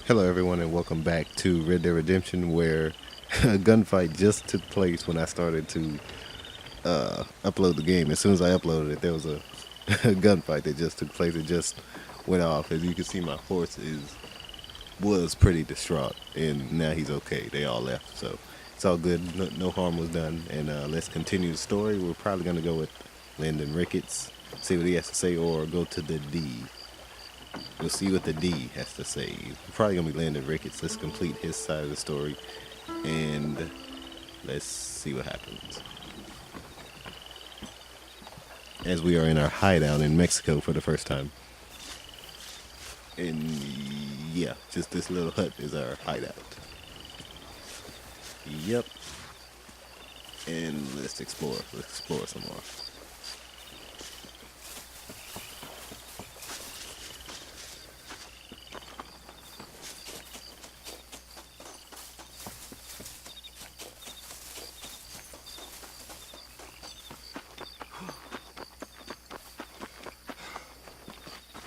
Hello, everyone, and welcome back to Red Dead Redemption, where a gunfight just took place when I started to upload the game. As soon as I uploaded it, there was a, a gunfight that just took place. It just went off. As you can see, my horse was pretty distraught, and now he's okay. They all left, so it's all good. No harm was done, and let's continue the story. We're probably gonna go with Landon Ricketts, see what he has to say, or go to the D. We'll see what the D has to say. We're probably gonna be Landon Ricketts. Let's complete his side of the story, and let's see what happens. As we are in our hideout in Mexico for the first time. And yeah, just this little hut is our hideout. Yep. And let's explore. Let's explore some more.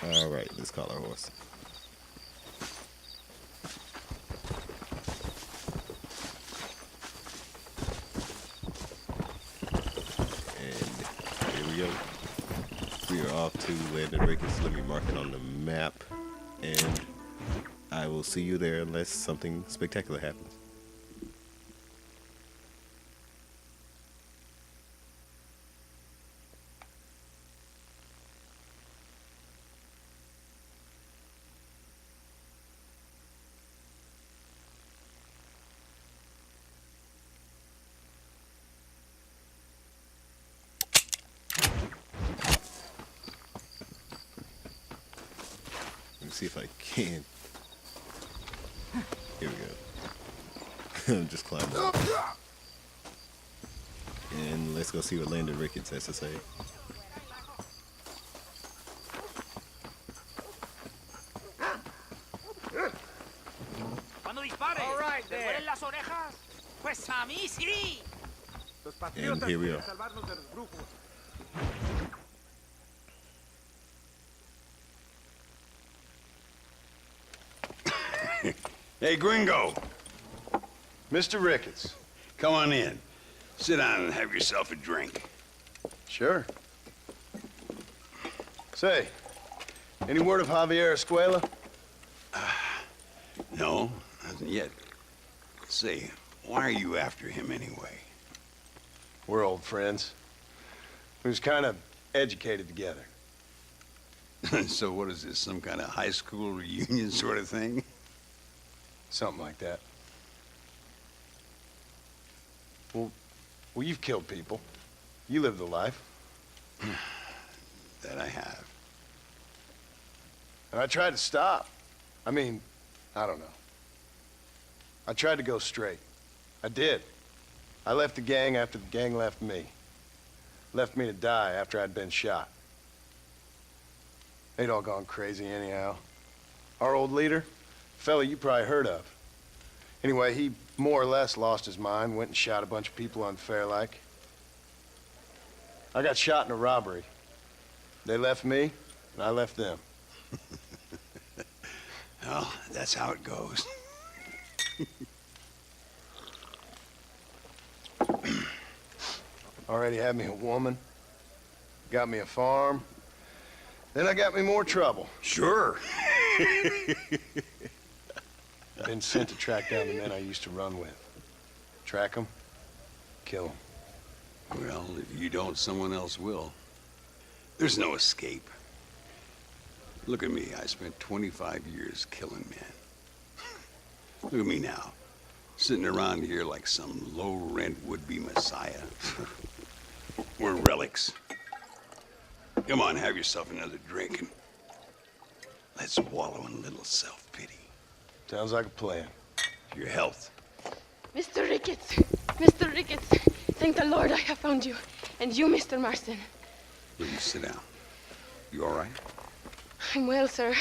All right, let's call our horse. And here we go. We are off to Landon Ricketts. Let me mark it on the map. And I will see you there unless something spectacular happens. Let me see if I can. Here we go. I'm just climbing up. And let's go see what Landon Ricketts has to say. Cuando dispare, All right, ¿les there. duelen las orejas? Pues a mí sí. Los And here we quieren are. salvarnos de los brujos. Hey, Gringo, Mr. Ricketts. come on in. Sit down and have yourself a drink. Sure. Say, any word of Javier Escuela? No, hasn't yet. Say, why are you after him anyway? We're old friends. We was kind of educated together. So what is this, some kind of high school reunion sort of thing? Something like that. Well, you've killed people. You lived the life. That I have. And I tried to stop. I mean, I don't know. I tried to go straight. I did. I left the gang after the gang left me. Left me to die after I'd been shot. They'd all gone crazy anyhow. Our old leader, fella you probably heard of. Anyway, he more or less lost his mind, went and shot a bunch of people unfair like. I got shot in a robbery. They left me, and I left them. Well, that's how it goes. Already had me a woman, got me a farm, then I got me more trouble. Sure. Been sent to track down the men I used to run with. Track them, kill them. Well, if you don't, someone else will. There's no escape. Look at me. I spent 25 years killing men. Look at me now. Sitting around here like some low-rent would-be messiah. We're relics. Come on, have yourself another drink and let's wallow in a little self-pity. Sounds like a plan. For your health. Mr. Ricketts! Mr. Ricketts! Thank the Lord I have found you. And you, Mr. Marston. Will you sit down? You all right? I'm well, sir.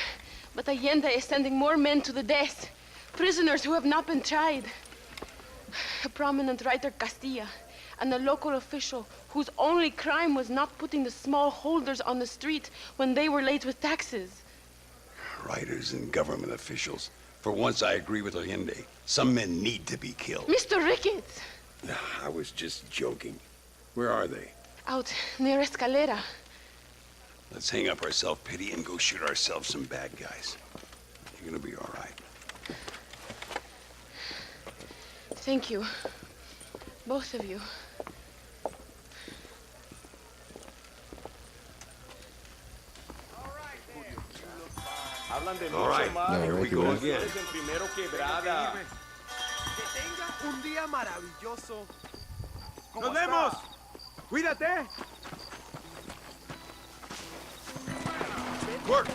But Allende is sending more men to the death. Prisoners who have not been tried. A prominent writer, Castilla, and a local official whose only crime was not putting the small holders on the street when they were late with taxes. Writers and government officials For once, I agree with Allende. Some men need to be killed. Mr. Ricketts! I was just joking. Where are they? Out near Escalera. Let's hang up our self-pity and go shoot ourselves some bad guys. You're gonna be all right. Thank you. Both of you. All right, here we go again. Que tenga un día maravilloso. ¡Nos vemos! ¡Cuídate! Work!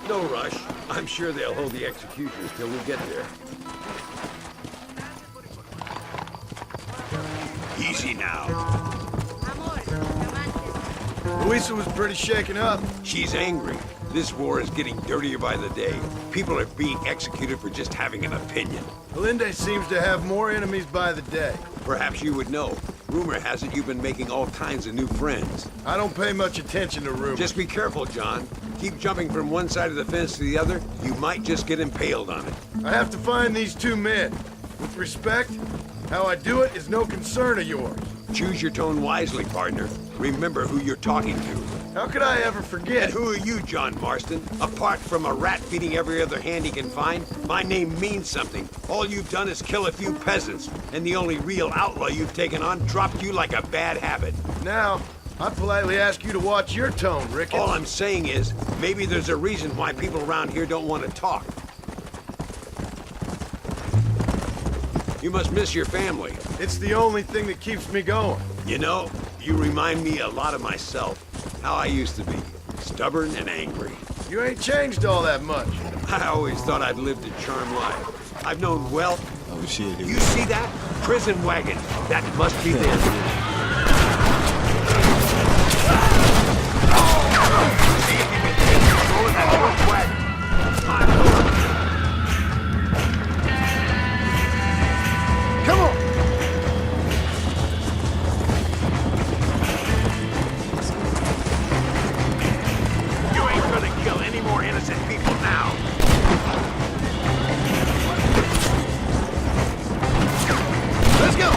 No rush. I'm sure they'll hold the executions till we get there. Easy now. Luisa was pretty shaken up. She's angry. This war is getting dirtier by the day. People are being executed for just having an opinion. Allende seems to have more enemies by the day. Perhaps you would know. Rumor has it you've been making all kinds of new friends. I don't pay much attention to rumors. Just be careful, John. Keep jumping from one side of the fence to the other, you might just get impaled on it. I have to find these two men. With respect, how I do it is no concern of yours. Choose your tone wisely, partner. Remember who you're talking to. How could I ever forget? And who are you, John Marston? Apart from a rat feeding every other hand he can find, my name means something. All you've done is kill a few peasants, and the only real outlaw you've taken on dropped you like a bad habit. Now, I politely ask you to watch your tone, Ricketts. All I'm saying is, maybe there's a reason why people around here don't want to talk. You must miss your family. It's the only thing that keeps me going. You know, you remind me a lot of myself. How I used to be. Stubborn and angry. You ain't changed all that much. I always thought I'd lived a charmed life. I've known wealth. Oh shit. You see that? Prison wagon. That must be them. Come on! You ain't gonna kill any more innocent people now. Let's go!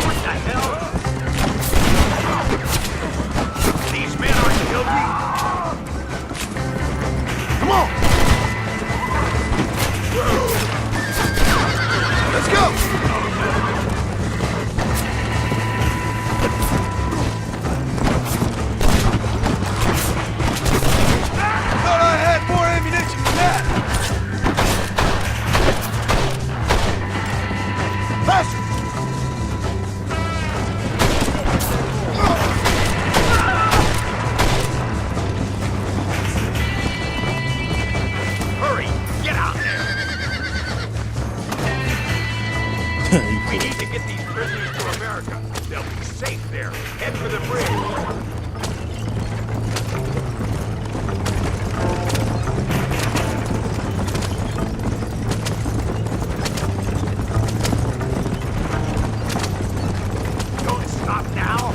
What the hell? These men aren't guilty. Come on! Let's go! Thought I had more ammunition than that! Faster! Hurry, get out there. We need to get these prisoners to America. They'll be safe there. Head for the bridge. Don't stop now.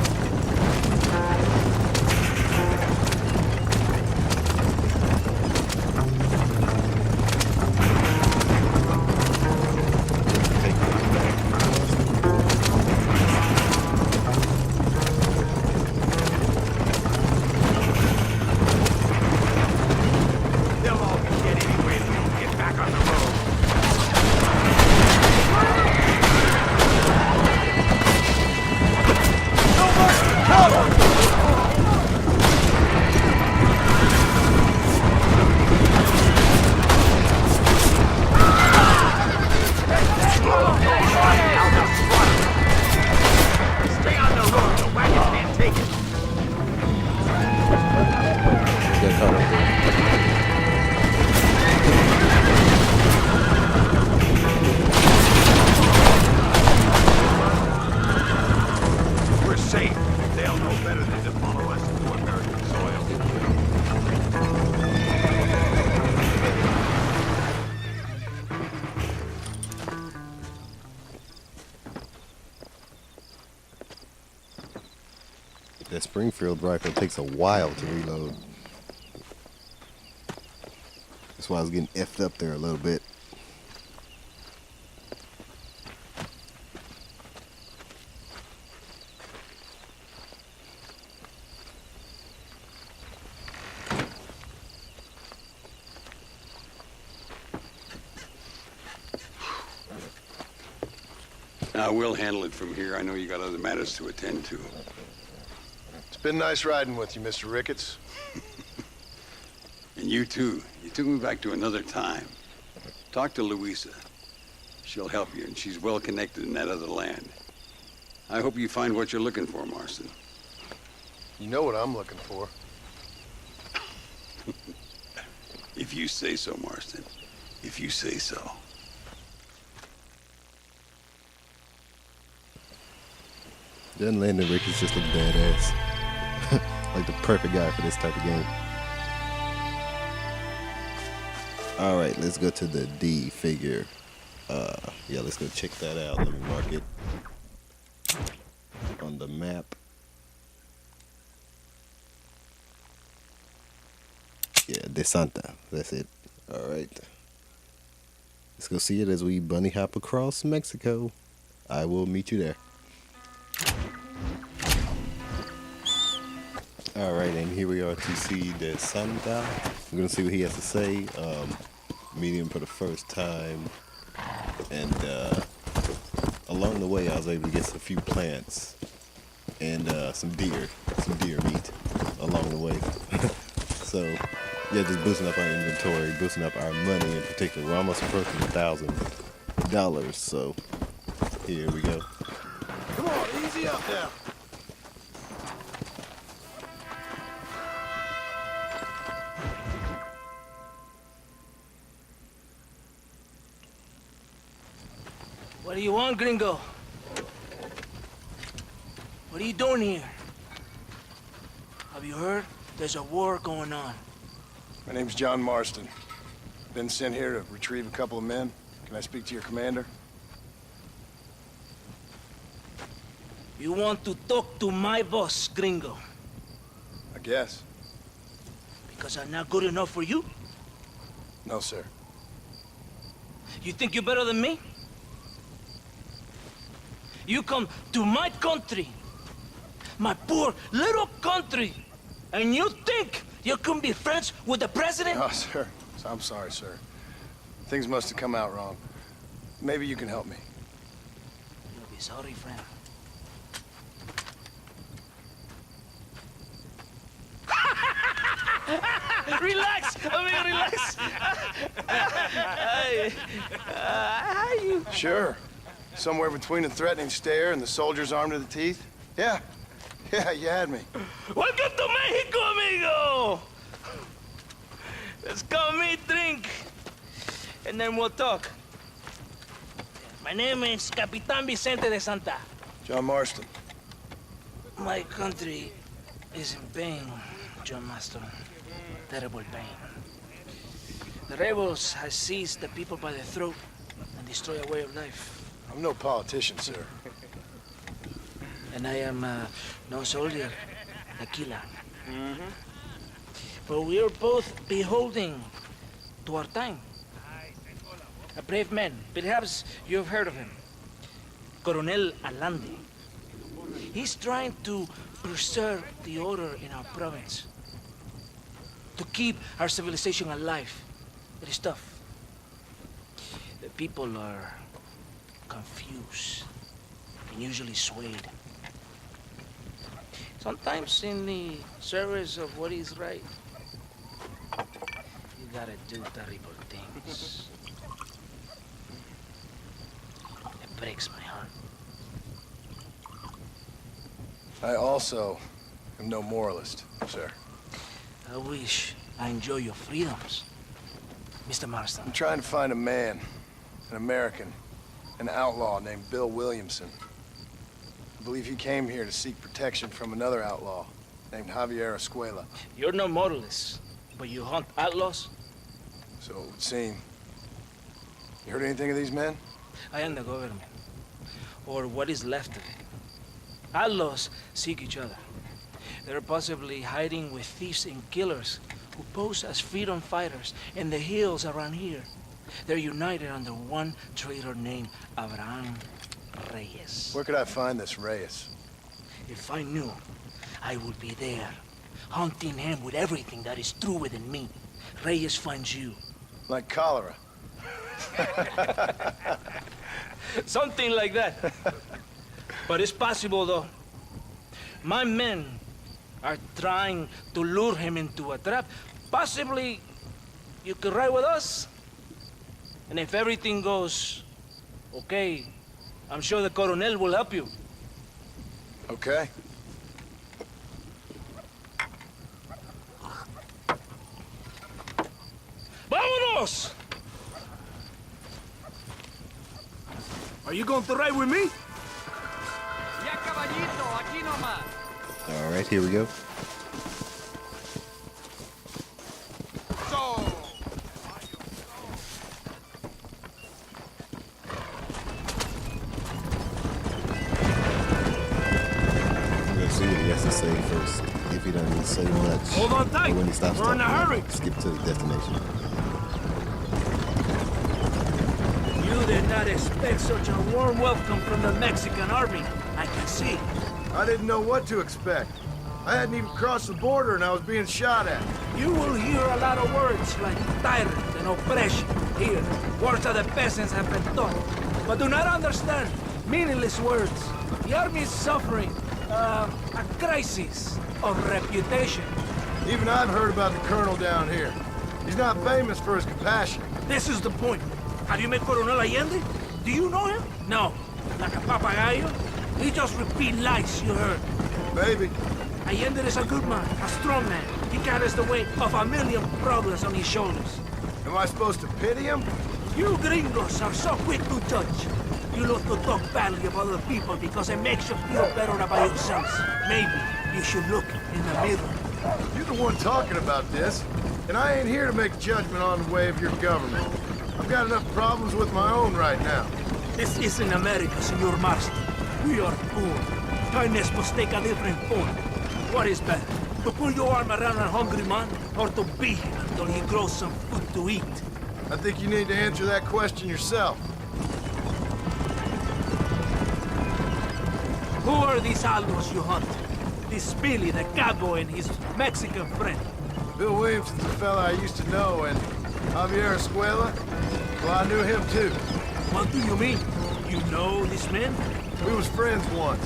They'll all be dead anyway if we don't get back on the road. Stay on the road. The wagon can't take it. Got caught up there. We're safe. They'll know better than to follow us into American soil. That Springfield rifle takes a while to reload. That's why I was getting effed up there a little bit. Now, we'll handle it from here. I know you got other matters to attend to. It's been nice riding with you, Mr. Ricketts. And you too. You took me back to another time. Talk to Luisa. She'll help you, and she's well connected in that other land. I hope you find what you're looking for, Marston. You know what I'm looking for. If you say so, Marston. If you say so. Doesn't Landon Ricketts just look badass? Like the perfect guy for this type of game. Alright, let's go to the D figure. Yeah, let's go check that out. Let me mark it on the map. Yeah, De Santa. That's it. Alright. Let's go see it as we bunny hop across Mexico. I will meet you there. Alright, and here we are to see De Santa. We're gonna see what he has to say. Meet him for the first time. And along the way I was able to get a few plants and some deer meat along the way. So yeah, just boosting up our inventory, boosting up our money in particular. We're almost approaching $1,000. So here we go. Come on, easy up now. What do you want, gringo? What are you doing here? Have you heard? There's a war going on. My name's John Marston. Been sent here to retrieve a couple of men. Can I speak to your commander? You want to talk to my boss, gringo? I guess. Because I'm not good enough for you? No, sir. You think you're better than me? You come to my country, my poor little country, and you think you can be friends with the president? Oh, sir. I'm sorry, sir. Things must have come out wrong. Maybe you can help me. You'll be sorry, friend. Relax, amigo, relax. How you? Sure. Somewhere between a threatening stare and the soldiers armed to the teeth? Yeah. Yeah, you had me. Welcome to Mexico, amigo! Let's come meet, drink, and then we'll talk. My name is Capitan Vicente de Santa. John Marston. My country is in pain, John Marston. Terrible pain. The rebels have seized the people by the throat and destroyed a way of life. I'm no politician, sir. And I am no soldier, a killer. But we are both beholding to our time. A brave man, perhaps you've heard of him. Coronel Allende. He's trying to preserve the order in our province. To keep our civilization alive. It is tough. The people are confused and usually swayed. Sometimes in the service of what is right, you gotta do terrible things. It breaks my heart. I also am no moralist, sir. I wish I enjoy your freedoms, Mr. Marston. I'm trying to find a man, an American, an outlaw named Bill Williamson. I believe he came here to seek protection from another outlaw named Javier Escuela. You're no moralist, but you hunt outlaws? So it would seem. You heard anything of these men? I am the government, or what is left of it. Outlaws seek each other. They're possibly hiding with thieves and killers who pose as freedom fighters in the hills around here. They're united under one traitor named Abraham Reyes. Where could I find this Reyes? If I knew, I would be there, hunting him with everything that is true within me. Reyes finds you. Like cholera. Something like that. But it's possible, though. My men are trying to lure him into a trap. Possibly, you could ride with us. And if everything goes okay, I'm sure the Coronel will help you. Okay. ¡Vámonos! Are you going to ride with me? Ya caballito, aquí nomás. All right, here we go. So. We'll see what he has to say first. If he doesn't say much. Hold on tight. Or when he stops We're in a talking, hurry. skip to the destination. You did not expect such a warm welcome from the Mexican army. I can see. I didn't know what to expect. I hadn't even crossed the border and I was being shot at. You will hear a lot of words like tyrant and oppression here. Words that the peasants have been taught. But do not understand meaningless words. The army is suffering a crisis of reputation. Even I've heard about the colonel down here. He's not famous for his compassion. This is the point. Have you met Coronel Allende? Do you know him? No. Like a papagayo? He just repeat lies you heard. Maybe. Allende is a good man, a strong man. He carries the weight of 1,000,000 problems on his shoulders. Am I supposed to pity him? You gringos are so quick to judge. You love to talk badly of other people because it makes you feel better about yourselves. Maybe you should look in the mirror. You're the one talking about this, and I ain't here to make judgment on the way of your government. I've got enough problems with my own right now. This isn't America, Senor Marston. We are poor. Kindness must take a different form. What is better, to pull your arm around a hungry man, or to beat him until he grows some food to eat? I think you need to answer that question yourself. Who are these Aldos you hunt? This Billy, the cowboy, and his Mexican friend. Bill Williams is the fella I used to know, and Javier Escuela, well, I knew him too. What do you mean? You know this man? We was friends once.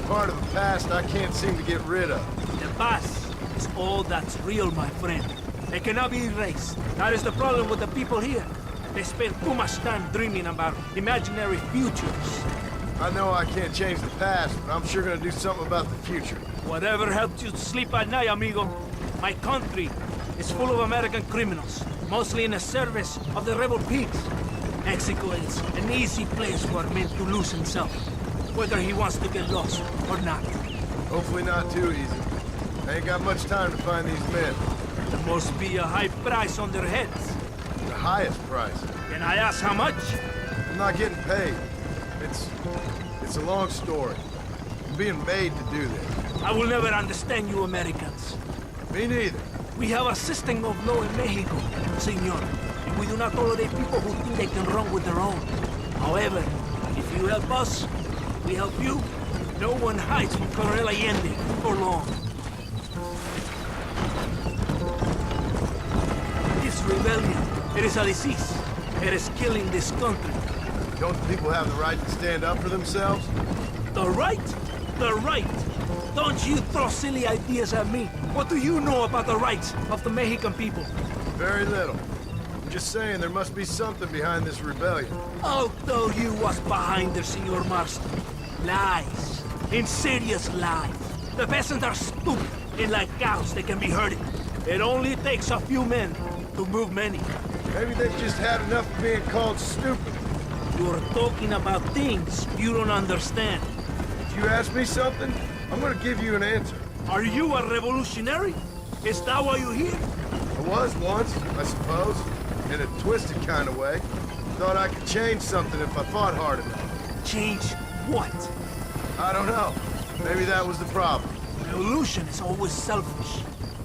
Part of the past I can't seem to get rid of. The past is all that's real, my friend. It cannot be erased. That is the problem with the people here. They spend too much time dreaming about imaginary futures. I know I can't change the past, but I'm sure gonna do something about the future. Whatever helps you to sleep at night, amigo. My country is full of American criminals, mostly in the service of the rebel pigs. Mexico is an easy place for a man to lose himself, whether he wants to get lost or not. Hopefully not too easy. I ain't got much time to find these men. There must be a high price on their heads. The highest price. Can I ask how much? I'm not getting paid. It's a long story. I'm being made to do this. I will never understand you Americans. Me neither. We have a system of law in Mexico, senor. And we do not tolerate people who think they can run with their own. However, if you help us, we help you. No one hides from Coronel Allende for long. This rebellion, it is a disease. It is killing this country. Don't people have the right to stand up for themselves? The right? The right. Don't you throw silly ideas at me. What do you know about the rights of the Mexican people? Very little. I'm just saying there must be something behind this rebellion. I'll tell you what's behind there, Senor Marston. Lies. Insidious lies. The peasants are stupid, and like cows, they can be herded. It only takes a few men to move many. Maybe they've just had enough of being called stupid. You're talking about things you don't understand. If you ask me something, I'm gonna give you an answer. Are you a revolutionary? Is that why you're here? I was once, I suppose, in a twisted kind of way. Thought I could change something if I fought hard enough. Change what? I don't know. Maybe that was the problem. Revolution is always selfish.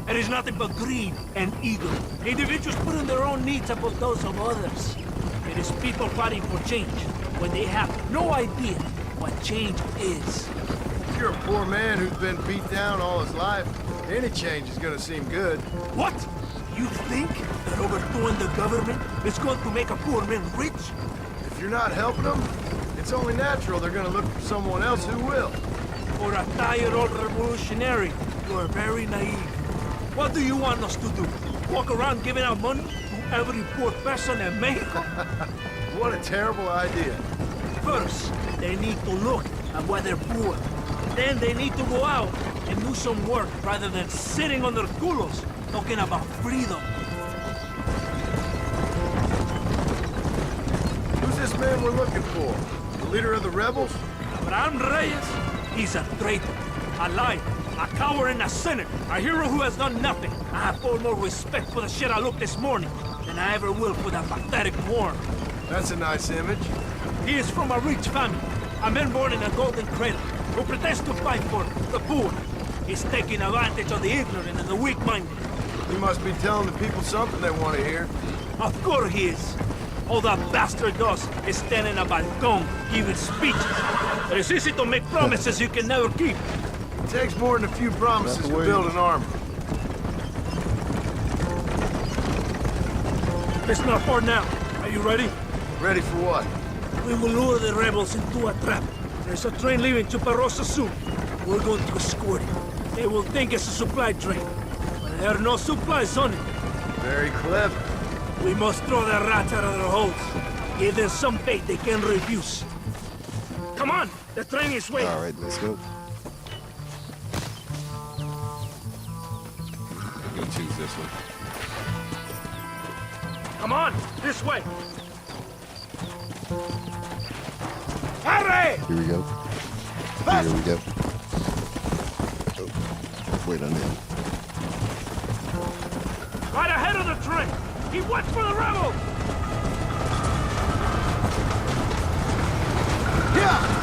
It is nothing but greed and ego. Individuals putting their own needs above those of others. It is people fighting for change when they have no idea what change is. If you're a poor man who's been beat down all his life, any change is gonna seem good. What? You think that overthrowing the government is going to make a poor man rich? If you're not helping them, it's only natural they're gonna look for someone else who will. For a tired old revolutionary, you are very naive. What do you want us to do? Walk around giving out money to every poor person in Mexico? What a terrible idea. First, they need to look at why they're poor. Then they need to go out and do some work rather than sitting on their culos talking about freedom. Who's this man we're looking for? The leader of the rebels? Abraham Reyes, he's a traitor, a liar, a coward and a sinner, a hero who has done nothing. I have far more respect for the shit I looked this morning than I ever will for that pathetic worm. That's a nice image. He is from a rich family, a man born in a golden cradle, who pretends to fight for the poor. He's taking advantage of the ignorant and the weak-minded. He must be telling the people something they want to hear. Of course he is. All that bastard does is stand in a balcón giving speeches. It is easy to make promises you can never keep. It takes more than a few promises to build an army. It's not far now. Are you ready? Ready for what? We will lure the rebels into a trap. There's a train leaving Chuparosa soon. We're going to escort it. They will think it's a supply train. But there are no supplies on it. Very clever. We must throw the rats out of their holes. Give them some bait they can refuse. Come on! The train is waiting. All right, let's go. Go choose this one. Come on! This way! Hurry! Here we go. Here we go. Oh, wait on that. Right ahead of the train! Keep watch for the rebels! Yeah!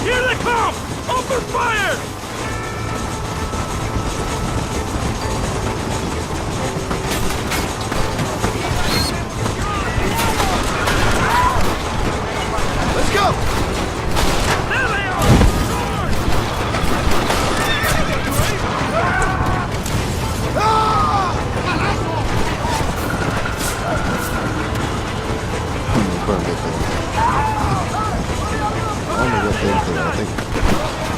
Here they come! Open fire! Let's go! There they are! Burn that thing. I don't know what thing for. I think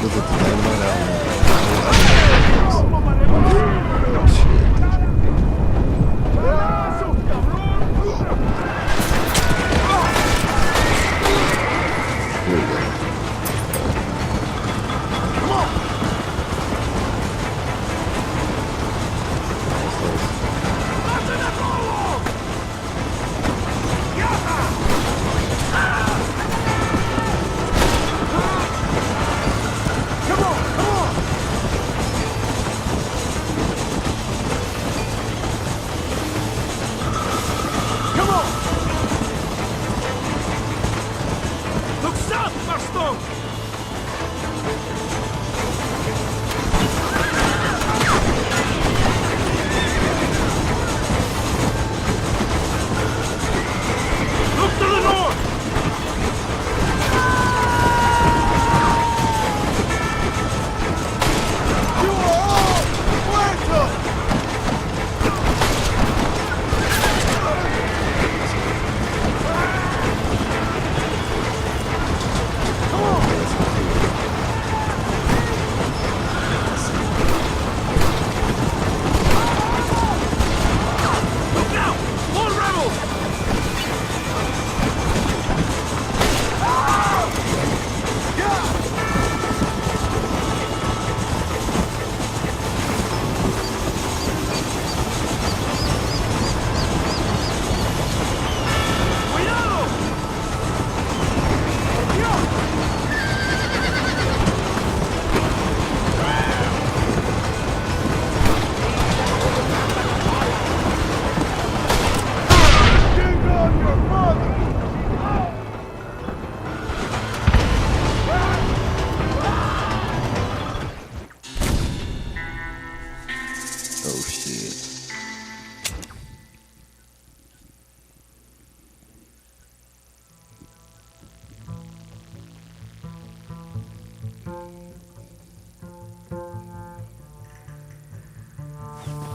was it the dynamite? I don't know. Oh shit! Here we go. Come on!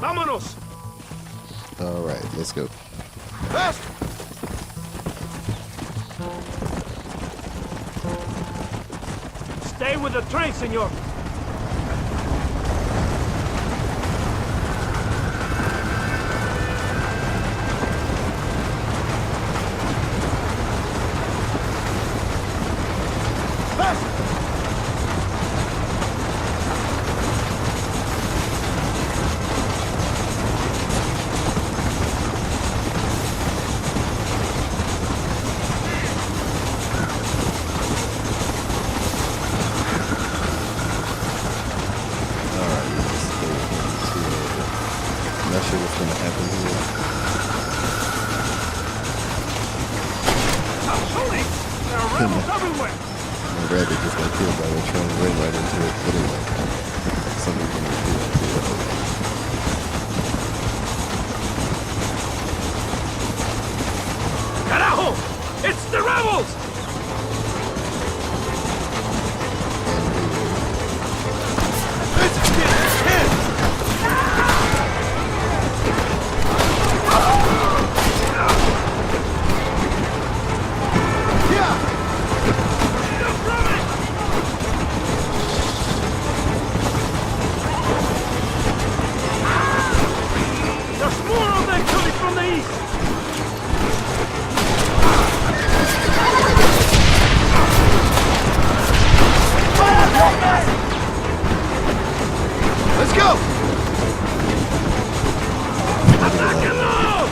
Vámonos! All right, let's go. Fast! Stay with the train, senor. Not sure what's gonna happen here. Stop shooting! There are rebels everywhere! My rabbit just got killed by a train, ran right into it. But anyway, something's gonna kill it too. Carajo! It's the rebels! There's more of them coming from the east! Let's go! Attack them all!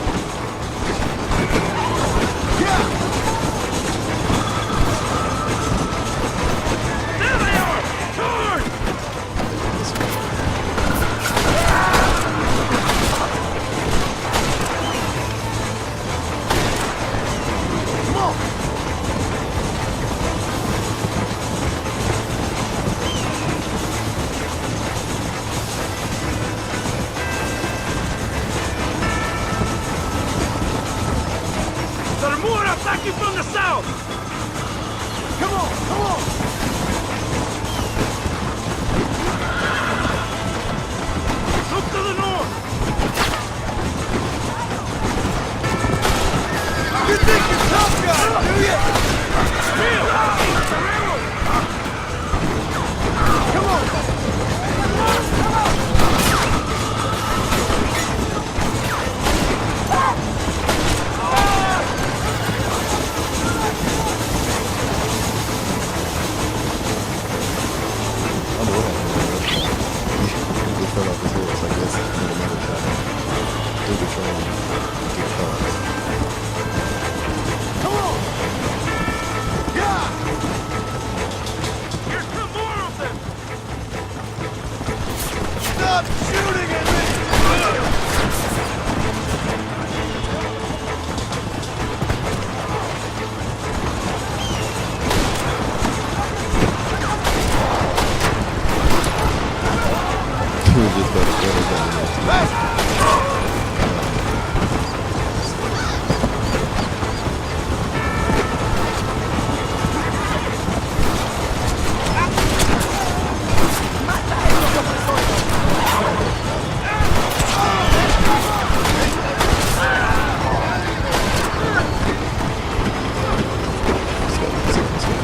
There they are! Charge! There are more attacking from the south! Come on, come on! Look to the north! You think you're tough guy, do you? Real! Come on! I don't know what happened. He fell off his horse, I guess. In another shot. Through the train. Get caught. Come on! Yeah! Here's some more of them! Stop shooting at me! He was just about to throw it down there. Let's go, let's go, let's go.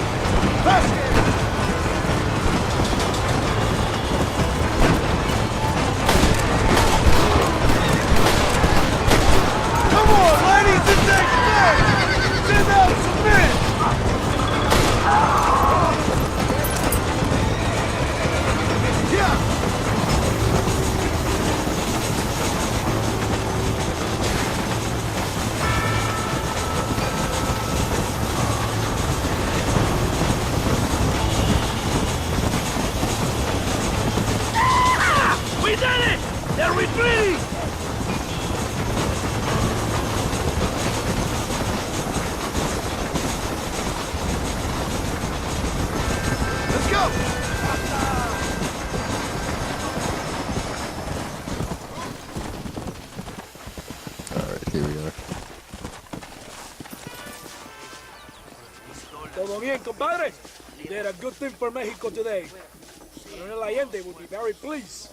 Come on, ladies and gentlemen! Send out some men! Yeah! We did it! They're retreating! Let's go! Alright, here we are. Todo bien, compadre? You did a good thing for Mexico today. Colonel Allende will be very pleased.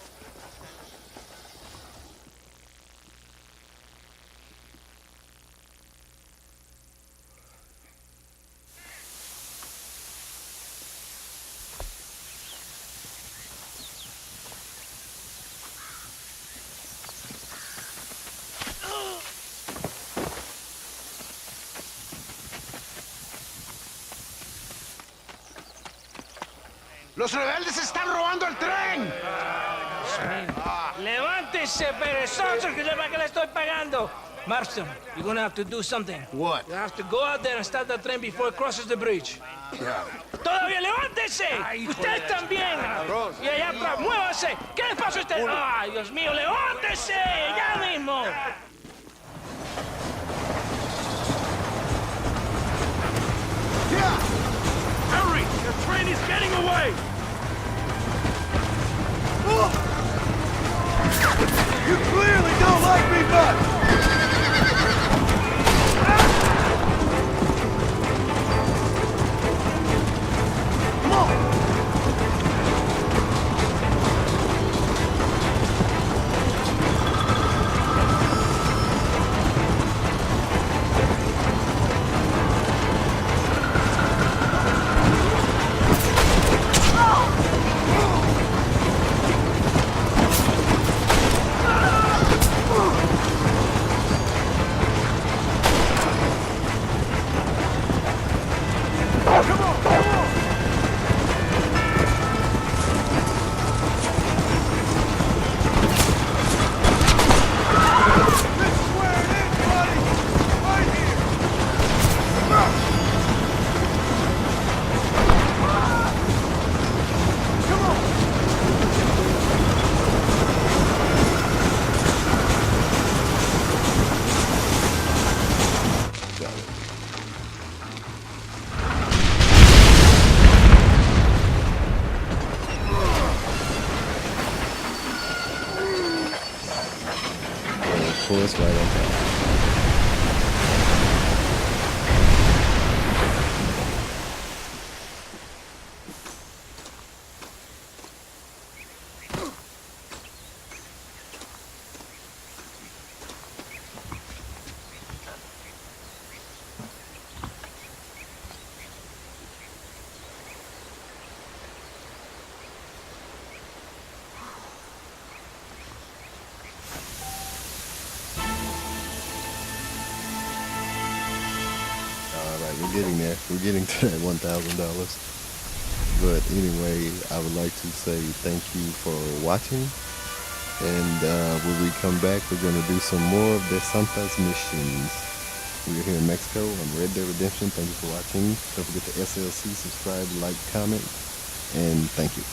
¡Los rebeldes están robando el tren! Levántese, perezosos, que yo para qué le estoy pagando. Marston, you're gonna have to do something. What? You have to go out there and start the train before it crosses the bridge. Yeah. ¡Todavía levántese! ¡Usted también! Y allá atrás, muévase. ¿Qué le pasa a usted? ¡Ay, Dios mío, levántese! ¡Ya mismo! Hurry! The train is getting away! You clearly don't like me much! Of course, right on top. Alright, we're getting there. We're getting to that $1,000. But anyway, I would like to say thank you for watching. And when we come back, we're going to do some more of the Santa's missions. We're here in Mexico on Red Dead Redemption. Thank you for watching. Don't forget to SLC, subscribe, like, comment, and thank you.